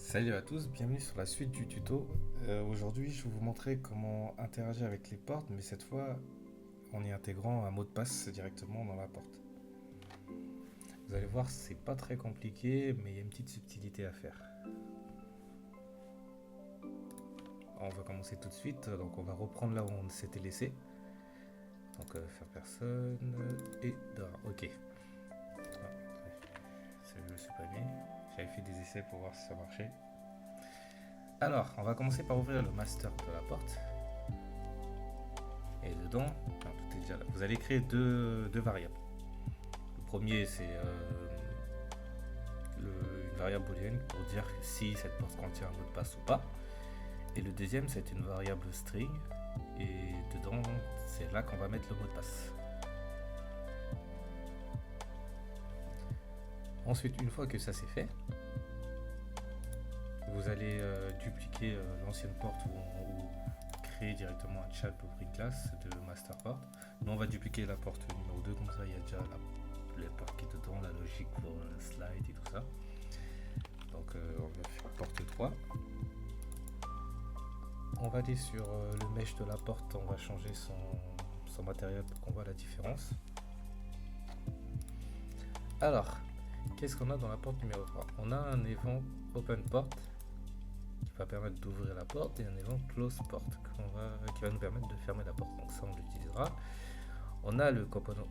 Salut à tous, bienvenue sur la suite du tuto. Aujourd'hui, je vais vous montrer comment interagir avec les portes, mais cette fois en y intégrant un mot de passe directement dans la porte. Vous allez voir, c'est pas très compliqué, mais il y a une petite subtilité à faire. On va commencer tout de suite, donc on va reprendre là où on s'était laissé. Donc faire personne et dehors. Ok. Ah, je me suis pas mis. J'avais fait des essais pour voir si ça marchait. Alors, on va commencer par ouvrir le master de la porte. Et dedans, tout est déjà là. Vous allez créer deux variables. Le premier, c'est une variable booléenne pour dire si cette porte contient un mot de passe ou pas. Et le deuxième, c'est une variable string. Et dedans, c'est là qu'on va mettre le mot de passe. Ensuite, une fois que ça c'est fait, vous allez dupliquer l'ancienne porte ou créer directement un chat pour une classe de masterport. Nous on va dupliquer la porte numéro 2, comme ça il y a déjà les portes qui est dedans, la logique pour le slide et tout ça. Donc on va faire porte 3. On va aller sur le mesh de la porte, on va changer son matériel pour qu'on voit la différence. Alors, qu'est-ce qu'on a dans la porte numéro 3? On a un event open port qui va permettre d'ouvrir la porte et un event close port qui va nous permettre de fermer la porte. Donc ça on l'utilisera. On a le component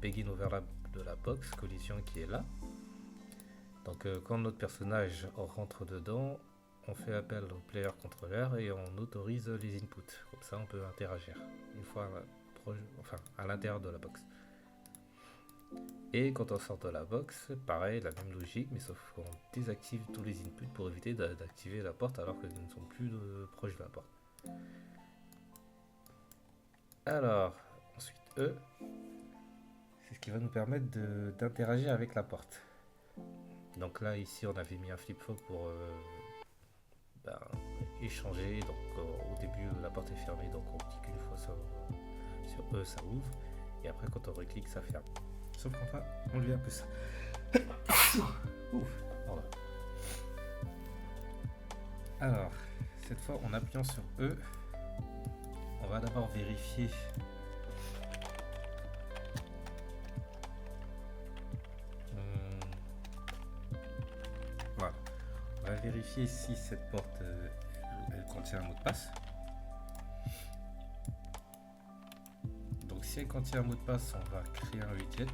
begin overlap de la box collision qui est là. Donc quand notre personnage rentre dedans, on fait appel au player controller et on autorise les inputs. Comme ça on peut interagir une fois à l'intérieur de la box. Et quand on sort de la box, pareil, la même logique, mais sauf qu'on désactive tous les inputs pour éviter d'activer la porte alors que nous ne sommes plus proches de la porte. Alors, ensuite E, c'est ce qui va nous permettre d'interagir avec la porte. Donc là, ici, on avait mis un flip-flop pour échanger. Donc au début, la porte est fermée, donc on clique une fois sur E, ça ouvre. Et après, quand on reclique, ça ferme. Sauf qu'on va enlever un peu ça. Ouf, voilà. Alors, cette fois, en appuyant sur E, on va d'abord vérifier voilà. On va vérifier si cette porte elle contient un mot de passe. Donc si elle contient un mot de passe, on va créer un widget.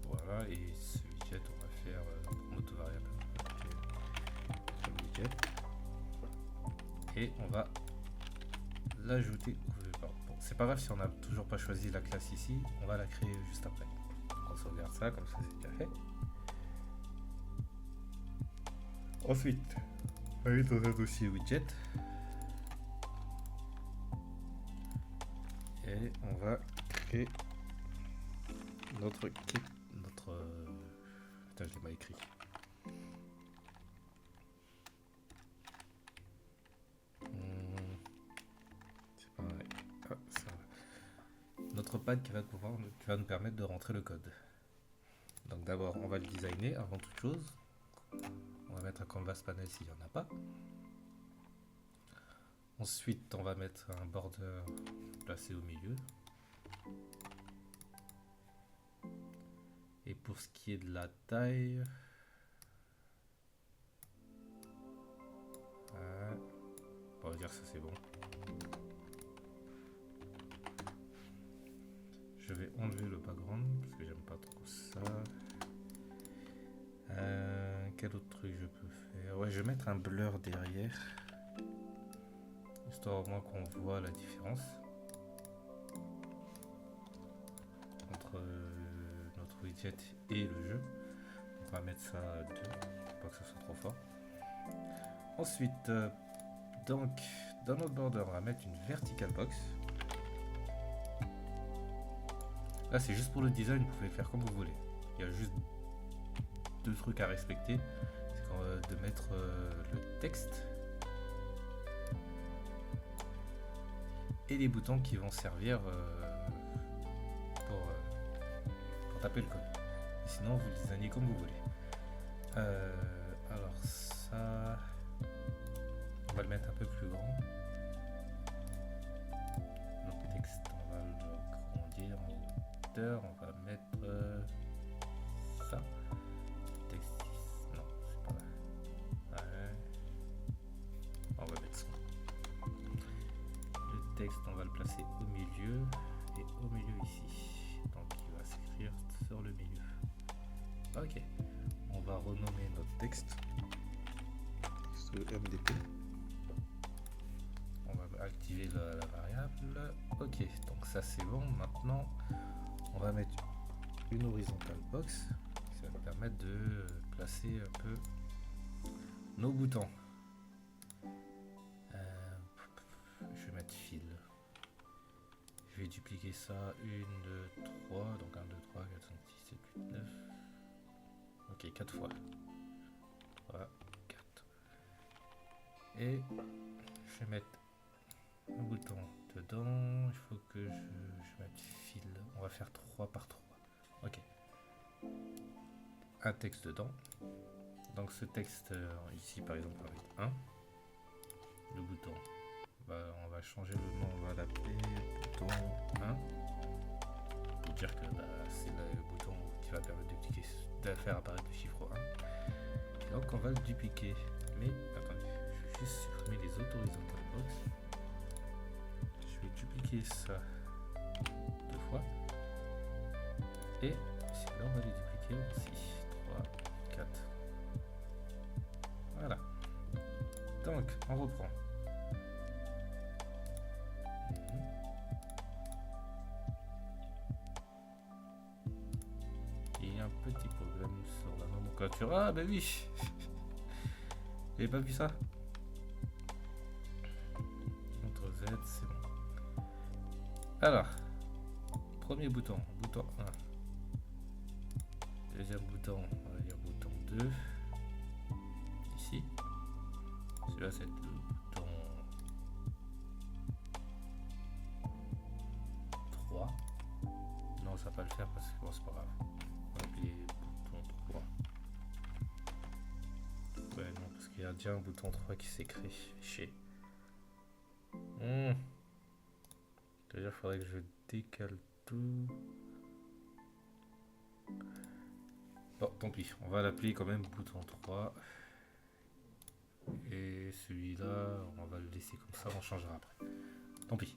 Voilà, et ce widget, on va faire une autre variable widget. Et on va l'ajouter. Bon, c'est pas grave si on n'a toujours pas choisi la classe ici, on va la créer juste après. On sauvegarde ça, comme ça c'est déjà fait. Ensuite, on va aller dans un dossier widget. Et on va créer notre putain, je l'ai mal écrit. C'est pas vrai. Ah, ça va. Notre pad qui va nous permettre de rentrer le code. Donc d'abord, on va le designer avant toute chose. On va mettre un canvas panel s'il n'y en a pas. Ensuite, on va mettre un border placé au milieu. Et pour ce qui est de la taille, on va dire ça c'est bon. Je vais enlever le background parce que j'aime pas trop ça. Quel autre truc je peux faire? Ouais, je vais mettre un blur derrière, histoire au moins qu'on voit la différence entre notre widget et le jeu. On va mettre ça à 2 pour pas que ça soit trop fort. Ensuite, donc dans notre border, on va mettre une vertical box. Là, c'est juste pour le design, vous pouvez faire comme vous voulez. Il y a juste deux trucs à respecter, c'est de mettre le texte et les boutons qui vont servir pour taper le code. Et sinon, vous le designez comme vous voulez. Alors ça, on va le mettre un peu plus grand. Notre texte, on va le grandir en hauteur. On va mettre ça. Texte 6, non, c'est pas là. Ouais. On va mettre ça. Le texte, on va le placer au milieu et au milieu ici. Donc il va s'écrire sur le milieu. Ok. On va renommer notre texte. MDP. On va activer la variable. Ok, donc ça c'est bon. Maintenant, on va mettre une horizontal box. Ça va permettre de placer un peu nos boutons. Je vais mettre fil. Je vais dupliquer ça. 1, 2, 3. Donc 1, 2, 3, 4, 5, 6, 7, 8, 9. Ok, 4 fois. 3, 4. Et je vais mettre un bouton dedans. Il faut que je mette fil. On va faire 3 par 3. Ok. Un texte dedans. Donc ce texte ici par exemple on va mettre 1. Le bouton. On va changer le nom. On va l'appeler bouton 1. Pour dire que c'est le bouton qui va permettre de faire apparaître le chiffre 1. Donc on va le dupliquer. Mais attendez, je vais juste supprimer les horizontal box. Je vais dupliquer ça 2 fois. Et là on va les dupliquer aussi. 3, 4. Voilà. Donc on reprend. Il y a un petit problème sur la nomenclature. Ah bah oui. J'avais pas vu ça. CTRL Z, c'est bon. Alors, premier bouton, bouton 1. Deuxième bouton, on va dire bouton 2. Ici. Celui-là, c'est le bouton 3. Non, ça va pas le faire parce que bon, c'est pas grave. On va appeler bouton 3. Ouais, non, parce qu'il y a déjà un bouton 3 qui s'écrit chez. C'est-à-dire qu'il faudrait que je décale tout. Bon, tant pis, on va l'appeler quand même bouton 3. Et celui-là, on va le laisser comme ça, on changera après. Tant pis.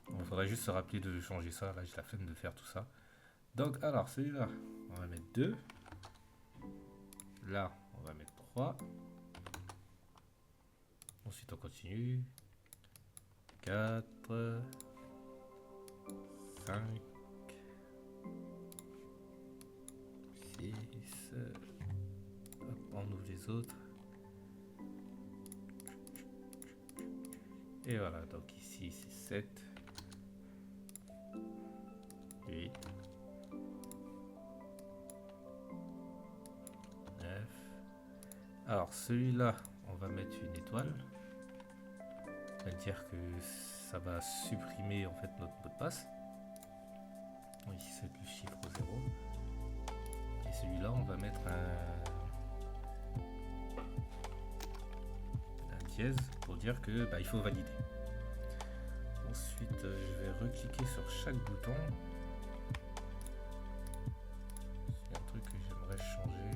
Il faudrait juste se rappeler de changer ça. Là, j'ai la flemme de faire tout ça. Donc, alors, celui-là, on va mettre 2. Là, on va mettre 3. Ensuite, on continue. 4, 5, 6. Hop, on ouvre les autres. Et voilà, donc ici c'est 7, 8, 9. Alors celui-là, on va mettre une étoile. Ça veut dire que ça va supprimer en fait notre mot de passe. Donc ici c'est le chiffre 0. Et celui-là, on va mettre un dièse pour dire que il faut valider. Ensuite, je vais recliquer sur chaque bouton. C'est un truc que j'aimerais changer.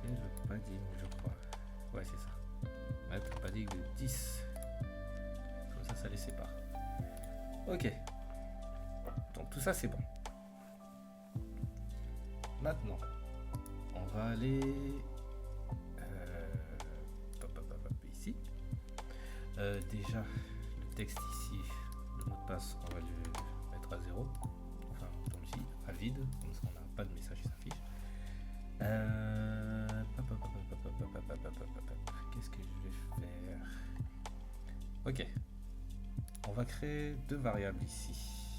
C'est le padding, je crois. Ouais, c'est ça. Mettre un padding de 10. Comme ça les sépare. Ok. Donc tout ça, c'est bon. Maintenant, on va aller ici. Déjà, le texte ici, le mot de passe, on va le mettre à 0. Enfin, comme ici, à vide. Comme ça, on n'a pas de message qui s'affiche. Qu'est-ce que je vais faire? Ok. On va créer 2 variables ici.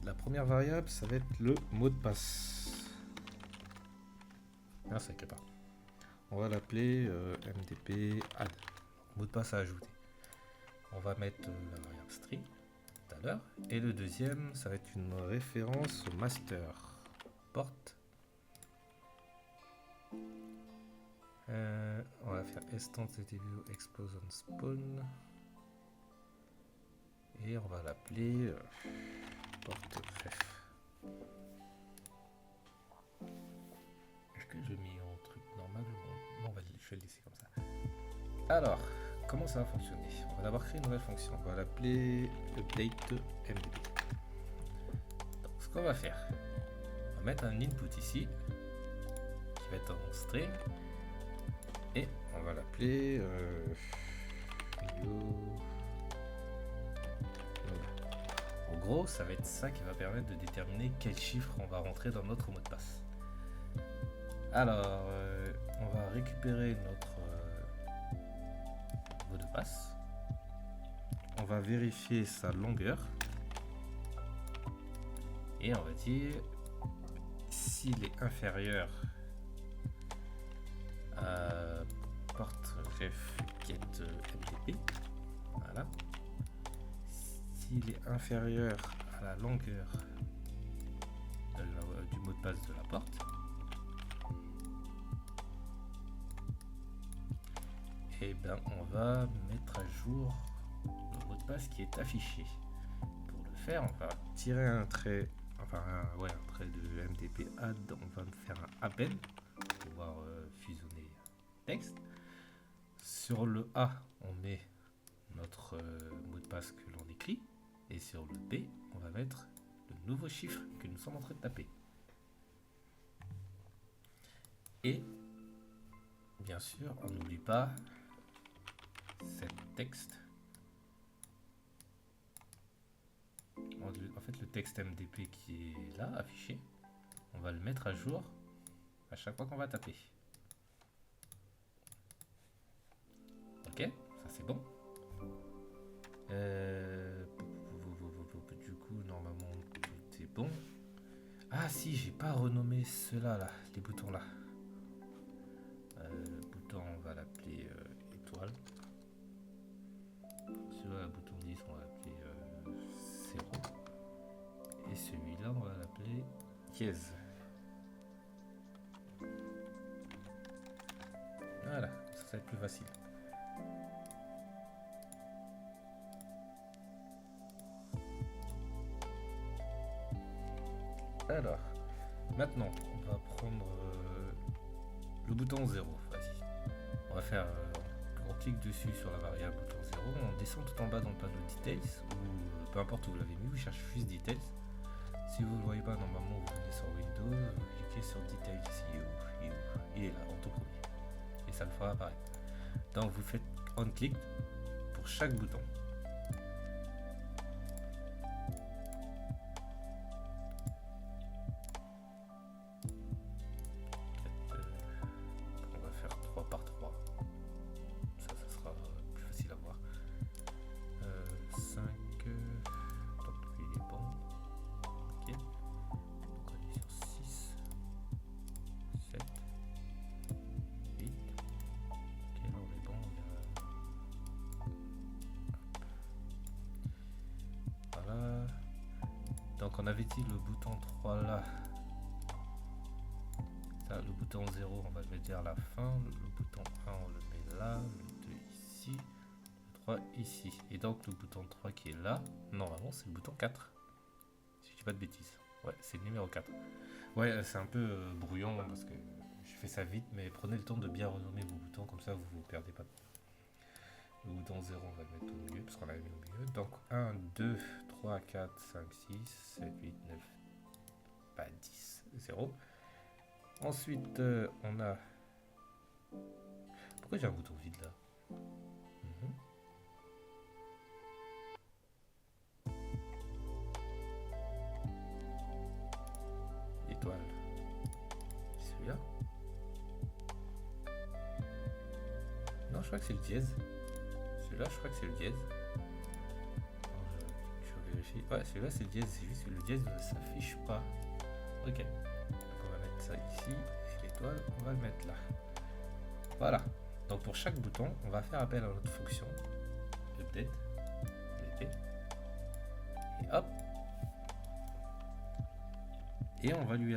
La première variable, ça va être le mot de passe. Ah, ça écrit pas. On va l'appeler MDP add. Mot de passe à ajouter. On va mettre la variable string tout à l'heure. Et le deuxième, ça va être une référence au master port. On va faire instance view explosion spawn. Et on va l'appeler porte ref. Est-ce que je mets en truc normal? Non, je vais le laisser comme ça. Alors, comment ça va fonctionner? On va d'abord créer une nouvelle fonction. On va l'appeler update mdb. Donc, ce qu'on va faire, on va mettre un input ici qui va être en string et on va l'appeler en gros, ça va être ça qui va permettre de déterminer quel chiffre on va rentrer dans notre mot de passe. Alors, on va récupérer notre mot de passe. On va vérifier sa longueur. Et on va dire s'il est inférieur à porte ref get mdp. Voilà. S'il est inférieur à la longueur du mot de passe de la porte, et ben on va mettre à jour le mot de passe qui est affiché. Pour le faire, on va tirer un trait, un trait de mdp add, on va faire un appel pour pouvoir fusionner texte. Sur le A, on met notre mot de passe que l'on écrit, et sur le B, on va mettre le nouveau chiffre que nous sommes en train de taper. Et bien sûr, on n'oublie pas cette texte. En fait, le texte MDP qui est là, affiché, on va le mettre à jour à chaque fois qu'on va taper. Ok, ça c'est bon. Du coup, normalement, tout est bon. Ah si, j'ai pas renommé ceux-là, là, les boutons là. Le bouton, on va l'appeler étoile. Celui-là, le bouton 10, on va l'appeler 0. Et celui-là, on va l'appeler dièse. Voilà, ça va être plus facile. Alors, maintenant, on va prendre le bouton 0. Vas-y. On va faire, on clique dessus sur la variable bouton 0, on descend tout en bas dans le panneau Details, ou peu importe où vous l'avez mis, vous cherchez juste Details. Si vous ne le voyez pas, normalement, vous venez sur Windows, vous cliquez sur Details ici, il est là, en tout premier. Et ça le fera apparaître. Donc, vous faites on-click pour chaque bouton. Donc on avait dit le bouton 3 là, ça, le bouton 0 on va le mettre vers la fin, le bouton 1 on le met là, le 2 ici, le 3 ici. Et donc le bouton 3 qui est là, normalement c'est le bouton 4. Si je dis pas de bêtises. Ouais, c'est le numéro 4. Ouais, c'est un peu brouillon parce que je fais ça vite, mais prenez le temps de bien renommer vos boutons, comme ça vous ne vous perdez pas. Le bouton 0 on va le mettre au milieu parce qu'on l'avait mis au milieu. Donc 1, 2, 3, 4, 5, 6, 7, 8, 9, pas 10, 0. Ensuite on a... Pourquoi j'ai un bouton vide là? Étoile. Celui-là? Non, je crois que c'est le dièse. Celui-là, je crois que c'est le dièse. Je vérifie. Ouais, celui-là, c'est le dièse. C'est juste que le dièse ne s'affiche pas. Ok. Donc, on va mettre ça ici. Et l'étoile, on va le mettre là. Voilà. Donc, pour chaque bouton, on va faire appel à notre fonction update Et hop. Et on va lui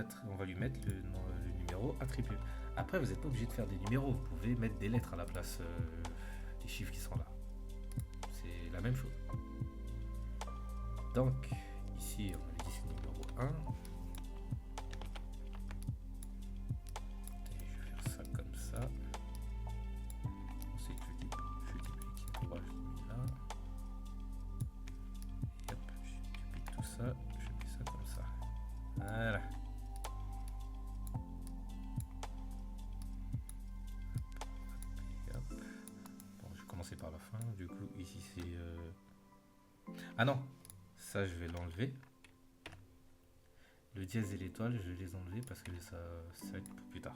mettre le numéro attribué. Après, vous n'êtes pas obligé de faire des numéros. Vous pouvez mettre des lettres à la place des chiffres qui sont là. C'est la même chose. Donc, ici, on lui dit c'est numéro 1. Et je vais faire ça comme ça. Ensuite, je duplique 3, je le mets là. Et hop, je duplique tout ça, je mets ça comme ça. Voilà. Et hop. Bon, je vais commencer par la fin. Du coup, ici c'est... Ah non, ça je vais l'enlever. Le dièse et l'étoile, je vais les enlever parce que ça va être pour plus tard.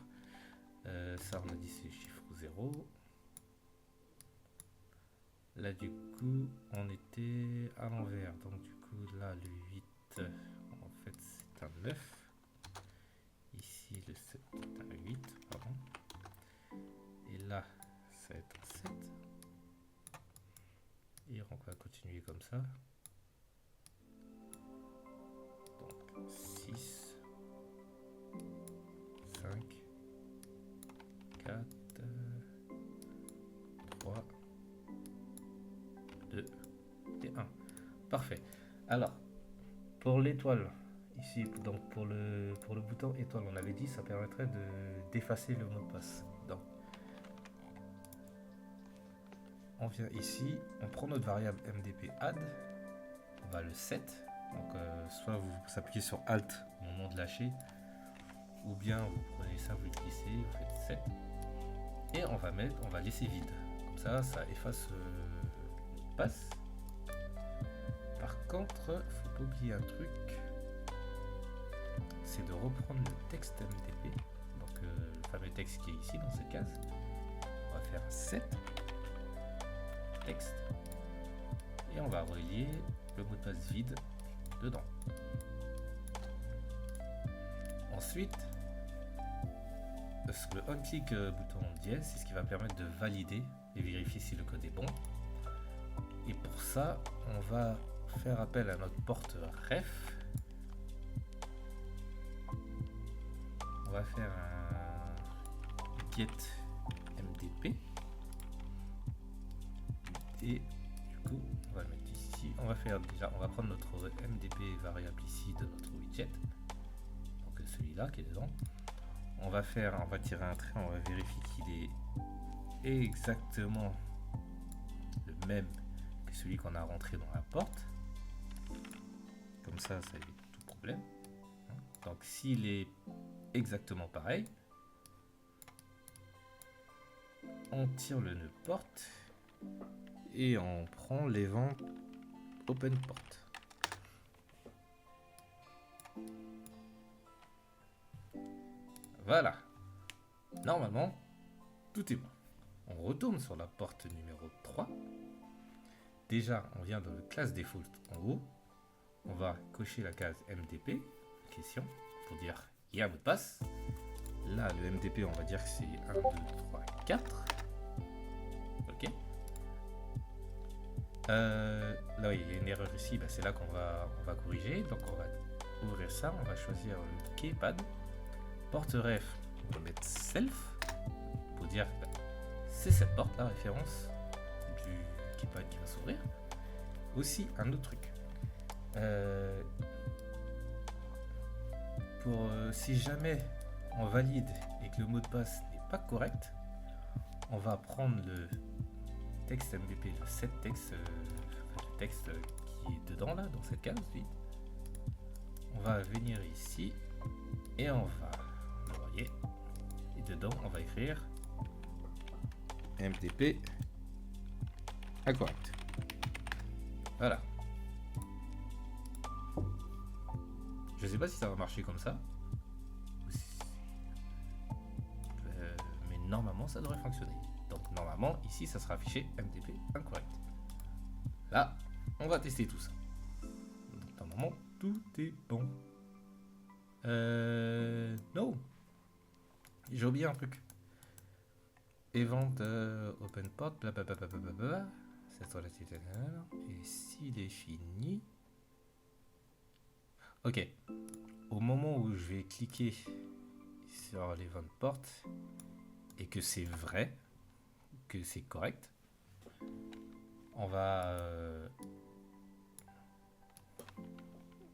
Ça, on a dit c'est chiffre 0. Là, du coup, on était à l'envers. Donc, du coup, là, le 8, en fait, c'est un 9. Ici, le 7 est un 8, pardon. Et là, ça va être un 7. Et on va continuer comme ça. Donc, 6, 5, 4, 3, 2 et 1. Parfait. Alors, pour l'étoile, ici, donc pour le bouton étoile, on avait dit ça permettrait d'effacer le mot de passe. Donc, on vient ici, on prend notre variable mdp add, on va le set. Donc, soit vous appuyez sur Alt au moment de lâcher, ou bien vous prenez ça, vous le glissez, vous faites set, et on va laisser vide. Comme ça efface le mot de passe. Par contre, faut pas oublier un truc, c'est de reprendre le texte MDP, donc le fameux texte qui est ici dans cette case. On va faire un set texte et on va relier le mot de passe vide dedans. Ensuite, le on-click bouton dièse, c'est ce qui va permettre de valider et vérifier si le code est bon. Et pour ça, on va faire appel à notre porte ref. On va faire un get mdp. Et du coup, on va le mettre ici. On va faire déjà, on va prendre notre mdp variable ici de notre widget. Donc celui-là qui est dedans. On va tirer un trait, on va vérifier qu'il est exactement le même que celui qu'on a rentré dans la porte. Comme ça évite tout problème. Donc s'il est exactement pareil, on tire le nœud porte et on prend l'évent open porte. Voilà. Normalement, tout est bon. On retourne sur la porte numéro 3. Déjà, on vient dans la classe default en haut. On va cocher la case MDP, question, pour dire il y a un mot de passe. Là, le MDP, on va dire que c'est 1, 2, 3, 4. Ok. Là, oui, il y a une erreur ici, c'est là qu'on va corriger. Donc, on va ouvrir ça, on va choisir le keypad. Porte ref, on va mettre self pour dire que c'est cette porte, la référence du keypad qui va s'ouvrir. Aussi, un autre truc. Si jamais on valide et que le mot de passe n'est pas correct, on va prendre le texte MDP, le set texte, le texte qui est dedans là, dans cette case vide. On va venir ici et on va le voyez, et dedans on va écrire MDP incorrect. Voilà. Je sais pas si ça va marcher comme ça. Mais normalement ça devrait fonctionner. Donc normalement ici ça sera affiché MDP incorrect. Là on va tester tout ça. Donc normalement tout est bon. Non. J'ai oublié un truc. Event open port, blablabla. Et s'il est fini, Ok. Au moment où je vais cliquer sur l'event port et que c'est vrai, que c'est correct, on va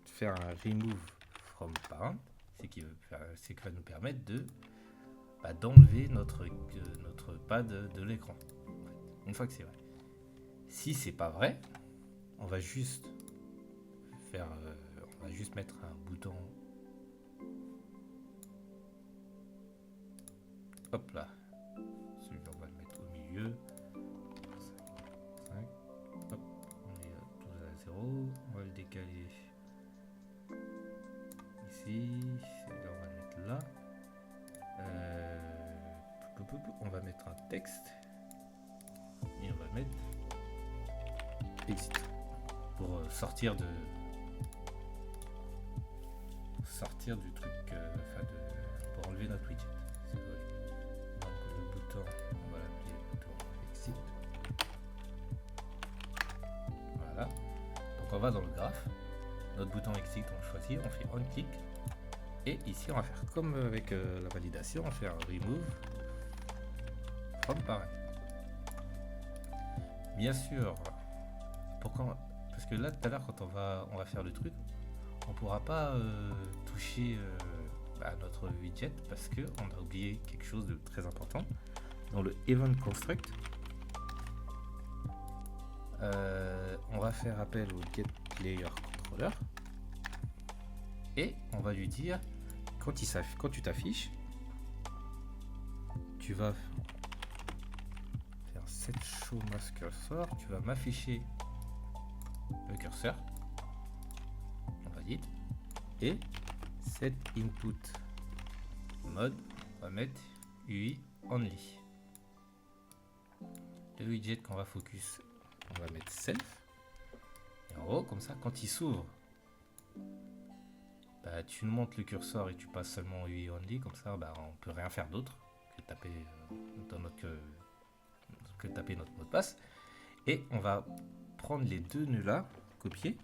faire un remove from parent, c'est qui va nous permettre de d'enlever notre pad de l'écran. Une fois que c'est vrai. Si c'est pas vrai, on va juste mettre un bouton. Hop là. Celui-là, on va le mettre au milieu. 5. Hop, on est à 0. On va le décaler ici. Celui-là, on va le mettre là. On va mettre un texte. Et on va mettre exit. Pour sortir du truc, pour enlever notre widget. Donc le bouton, on va l'appeler bouton exit. Voilà. Donc on va dans le graphe. Notre bouton exit, on le choisit, on fait on click. Et ici, on va faire comme avec la validation, on fait un remove from parent. Bien sûr, pourquoi? Parce que là, tout à l'heure, quand on va faire le truc, on pourra pas toucher notre widget parce qu'on a oublié quelque chose de très important. Dans le event construct, on va faire appel au getPlayerController et on va lui dire quand tu t'affiches, tu vas faire set show mask cursor, tu vas m'afficher le curseur, on valide, et set input mode, on va mettre UI only. Le widget qu'on va focus, on va mettre self, et en haut, comme ça, quand il s'ouvre, tu nous montres le curseur et tu passes seulement UI only, comme ça on peut rien faire d'autre que taper taper notre mot de passe. Et on va prendre les deux nœuds là, copier,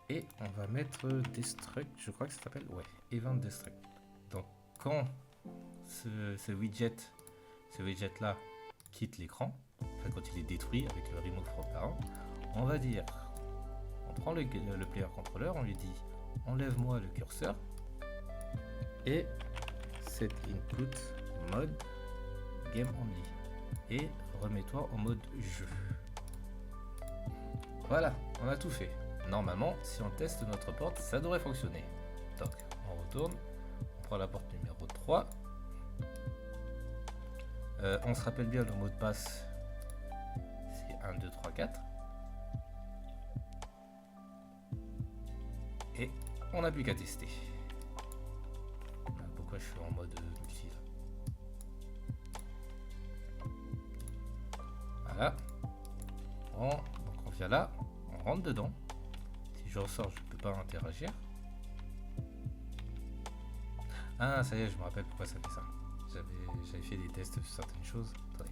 et on va mettre destruct, je crois que ça s'appelle, ouais, event destruct. Donc quand ce widget là quitte l'écran, enfin quand il est détruit avec le remove from parent, on va dire, on prend le player controller, on lui dit enlève-moi le curseur et set input mode game only et remets-toi en mode jeu. Voilà, on a tout fait. Normalement, si on teste notre porte, ça devrait fonctionner. Donc, on retourne, on prend la porte numéro 3. On se rappelle bien le mot de passe, c'est 1, 2, 3, 4. Et on n'a plus qu'à tester. Pourquoi je suis en mode multi là? Voilà. Bon, donc on vient là, on rentre dedans. Si je ressors, je ne peux pas interagir. Ah, ça y est, je me rappelle pourquoi ça fait ça. J'avais fait des tests sur certaines choses. Attendez,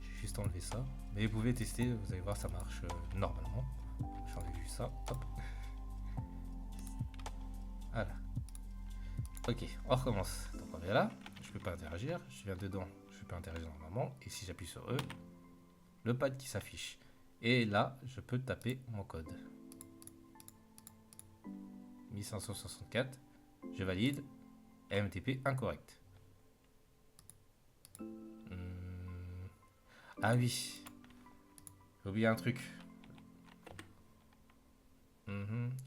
j'ai juste enlevé ça. Mais vous pouvez tester, vous allez voir, ça marche normalement. J'enlève juste ça. Hop. Voilà. Ok, on recommence. Donc on vient là, je peux pas interagir. Je viens dedans, je peux interagir normalement. Et si j'appuie sur E, le pad qui s'affiche. Et là, je peux taper mon code. 1564, je valide. MTP incorrect. Ah oui, j'ai oublié un truc.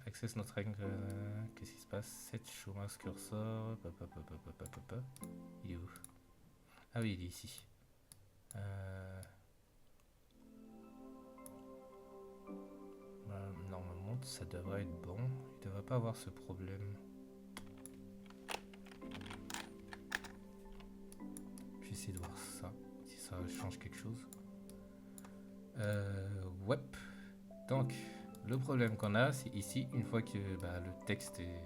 Access notre règle. Qu'est-ce qui se passe? Set show mouse cursor. Il est où? Ah oui, il est ici. Normalement, ça devrait être bon. Il devrait pas avoir ce problème. J'essaie de voir ça, si ça change quelque chose. Ouais. Donc, le problème qu'on a, c'est ici, une fois que le texte est...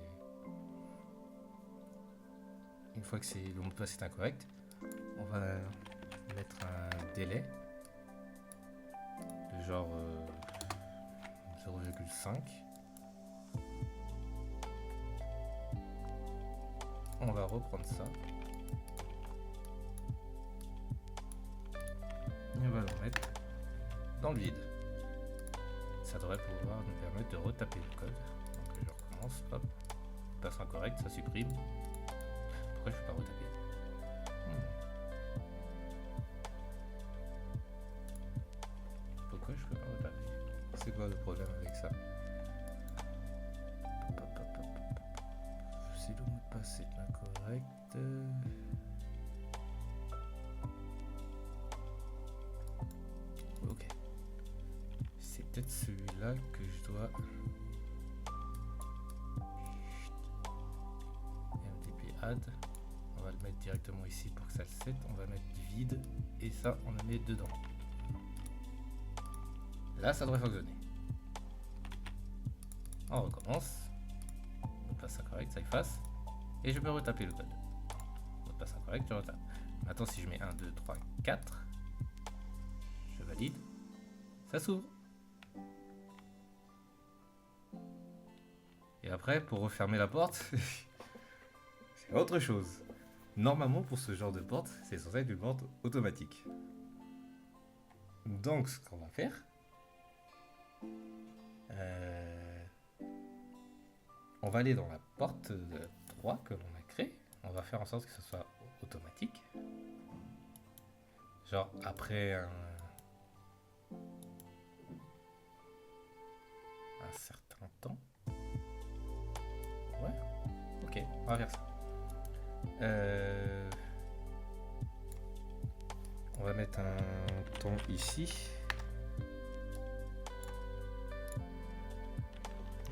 Une fois que le mot de passe est incorrect, on va mettre un délai de genre 0,5. on va reprendre ça. Et on va le mettre dans le vide. Ça devrait pouvoir nous permettre de retaper le code. Donc je recommence, hop, passe incorrect, ça supprime. Pourquoi je ne peux pas retaper? Pourquoi je peux pas retaper? C'est quoi le problème avec ça? Si le mot de passe est incorrect. Ok. C'est peut-être celui-là que je dois. MDP add. On va le mettre directement ici pour que ça le set. On va mettre vide et ça on le met dedans. Là ça devrait fonctionner. On recommence. Mot de passe incorrect, ça efface. Et je peux retaper le code. Mot de passe incorrect, je retape. Maintenant si je mets 1, 2, 3, 4, je valide. Ça s'ouvre. Et après, pour refermer la porte, c'est autre chose. Normalement, pour ce genre de porte, c'est censé être une porte automatique. Donc, ce qu'on va faire, on va aller dans la porte 3 que l'on a créée. On va faire en sorte que ce soit automatique. Genre, après un certain temps. Ouais, ok, on va faire ça. On va mettre un temps ici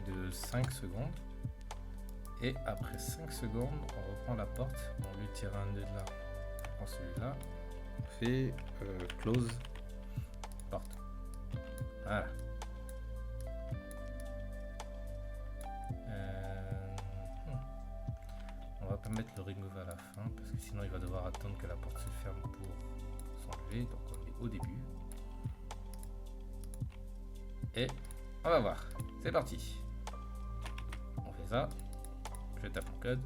de 5 secondes. Et après 5 secondes, on reprend la porte. On lui tire un nœud de là. On prend celui-là. On fait close porte. Voilà. On va pas mettre le remove à la fin parce que sinon il va devoir attendre que la porte se ferme pour s'enlever. Donc on le met au début. Et on va voir. C'est parti. On fait ça. Je tape mon code.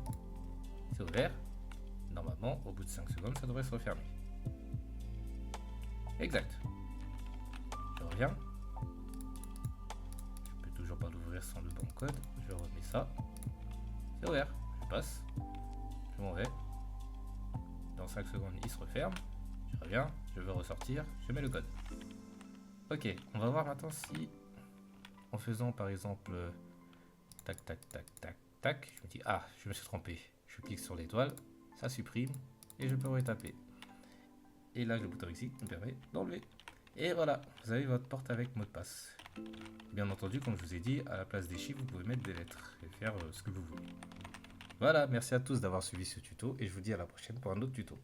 C'est ouvert. Normalement, au bout de 5 secondes, ça devrait se refermer. Exact. Je reviens. Je peux toujours pas l'ouvrir sans le bon code. Je remets ça. C'est ouvert. Je passe. Je m'en vais. Dans 5 secondes, il se referme. Je reviens. Je veux ressortir. Je mets le code. Ok. On va voir maintenant si, en faisant par exemple tac, tac, tac, tac, tac, je me dis, ah, je me suis trompé. Je clique sur l'étoile. Ça supprime. Et je peux retaper. Et là, le bouton ici me permet d'enlever. Et voilà, vous avez votre porte avec mot de passe. Bien entendu, comme je vous ai dit, à la place des chiffres, vous pouvez mettre des lettres et faire ce que vous voulez. Voilà, merci à tous d'avoir suivi ce tuto et je vous dis à la prochaine pour un autre tuto.